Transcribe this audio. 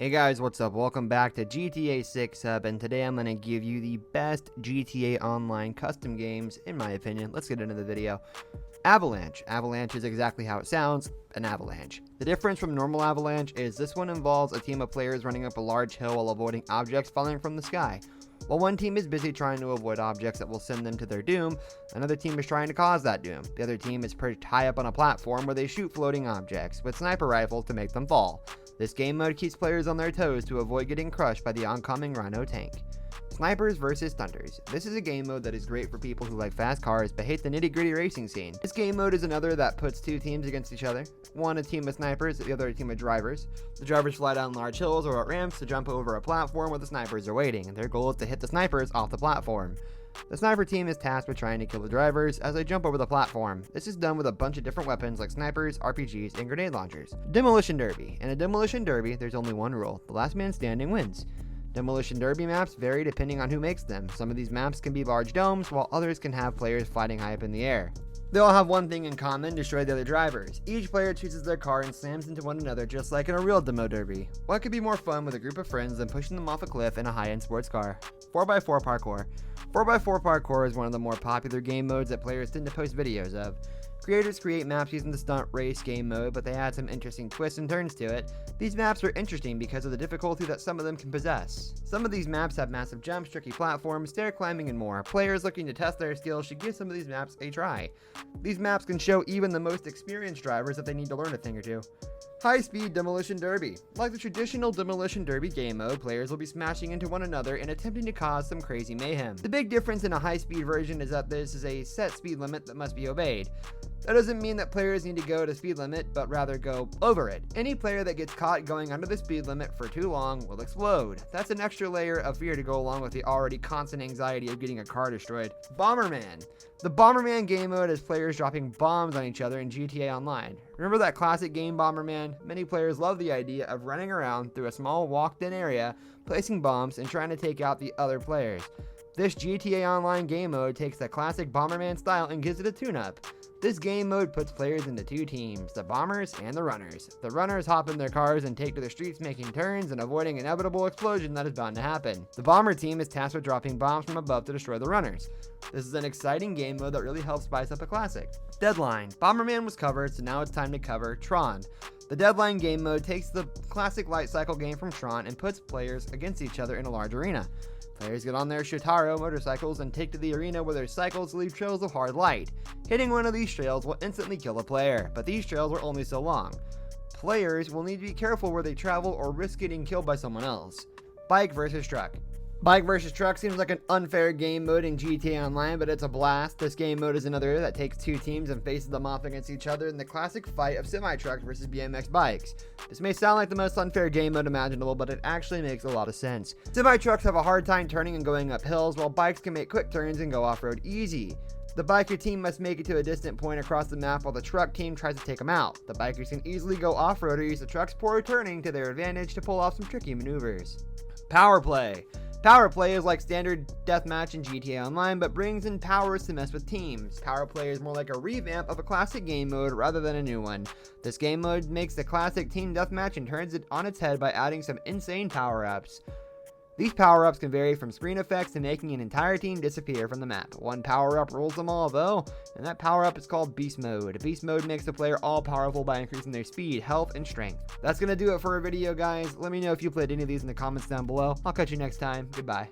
Hey guys, what's up? Welcome back to GTA 6 Hub, and today I'm going to give you the best GTA Online custom games, in my opinion. Let's get into the video. Avalanche. Avalanche is exactly how it sounds, an avalanche. The difference from normal Avalanche is this one involves a team of players running up a large hill while avoiding objects falling from the sky. While one team is busy trying to avoid objects that will send them to their doom, another team is trying to cause that doom. The other team is perched high up on a platform where they shoot floating objects with sniper rifles to make them fall. This game mode keeps players on their toes to avoid getting crushed by the oncoming Rhino tank. Snipers vs Stunters. This is a game mode that is great for people who like fast cars but hate the nitty-gritty racing scene. This game mode is another that puts two teams against each other. One a team of snipers, the other a team of drivers. The drivers fly down large hills or at ramps to jump over a platform where the snipers are waiting, and their goal is to hit the snipers off the platform. The sniper team is tasked with trying to kill the drivers as they jump over the platform. This is done with a bunch of different weapons like snipers, RPGs, and grenade launchers. Demolition Derby. In a Demolition Derby, there's only one rule: the last man standing wins. Demolition Derby maps vary depending on who makes them. Some of these maps can be large domes, while others can have players fighting high up in the air. They all have one thing in common: destroy the other drivers. Each player chooses their car and slams into one another just like in a real demo derby. What could be more fun with a group of friends than pushing them off a cliff in a high-end sports car? 4x4 parkour. 4x4 parkour is one of the more popular game modes that players tend to post videos of. Creators create maps using the stunt race game mode, but they add some interesting twists and turns to it. These maps are interesting because of the difficulty that some of them can possess. Some of these maps have massive jumps, tricky platforms, stair climbing, and more. Players looking to test their skills should give some of these maps a try. These maps can show even the most experienced drivers that they need to learn a thing or two. High-speed Demolition Derby. Like the traditional Demolition Derby game mode, players will be smashing into one another and attempting to cause some crazy mayhem. The big difference in a high-speed version is that this is a set speed limit that must be obeyed. That doesn't mean that players need to go to speed limit, but rather go over it. Any player that gets caught going under the speed limit for too long will explode. That's an extra layer of fear to go along with the already constant anxiety of getting a car destroyed. Bomberman. The Bomberman game mode has players dropping bombs on each other in GTA Online. Remember that classic game Bomberman? Many players love the idea of running around through a small walked-in area, placing bombs, and trying to take out the other players. This GTA Online game mode takes the classic Bomberman style and gives it a tune-up. This game mode puts players into two teams, the bombers and the runners. The runners hop in their cars and take to the streets, making turns and avoiding an inevitable explosion that is bound to happen. The bomber team is tasked with dropping bombs from above to destroy the runners. This is an exciting game mode that really helps spice up a classic. Deadline. Bomberman was covered, so now it's time to cover Tron. The Deadline game mode takes the classic light cycle game from Tron and puts players against each other in a large arena. Players get on their Shotaro motorcycles and take to the arena where their cycles leave trails of hard light. Hitting one of these trails will instantly kill a player, but these trails are only so long. Players will need to be careful where they travel or risk getting killed by someone else. Bike vs Truck. Bike vs Truck seems like an unfair game mode in GTA Online, but it's a blast. This game mode is another that takes two teams and faces them off against each other in the classic fight of semi-trucks versus BMX bikes. This may sound like the most unfair game mode imaginable, but it actually makes a lot of sense. Semi-trucks have a hard time turning and going up hills, while bikes can make quick turns and go off-road easy. The biker team must make it to a distant point across the map while the truck team tries to take them out. The bikers can easily go off-road or use the truck's poor turning to their advantage to pull off some tricky maneuvers. Power play. Power play is like standard deathmatch in GTA Online, but brings in powers to mess with teams. Power play is more like a revamp of a classic game mode rather than a new one. This game mode makes the classic team deathmatch and turns it on its head by adding some insane power-ups. These power-ups can vary from screen effects to making an entire team disappear from the map. One power-up rules them all though, and that power-up is called Beast Mode. Beast Mode makes the player all-powerful by increasing their speed, health, and strength. That's gonna do it for our video, guys. Let me know if you played any of these in the comments down below. I'll catch you next time. Goodbye.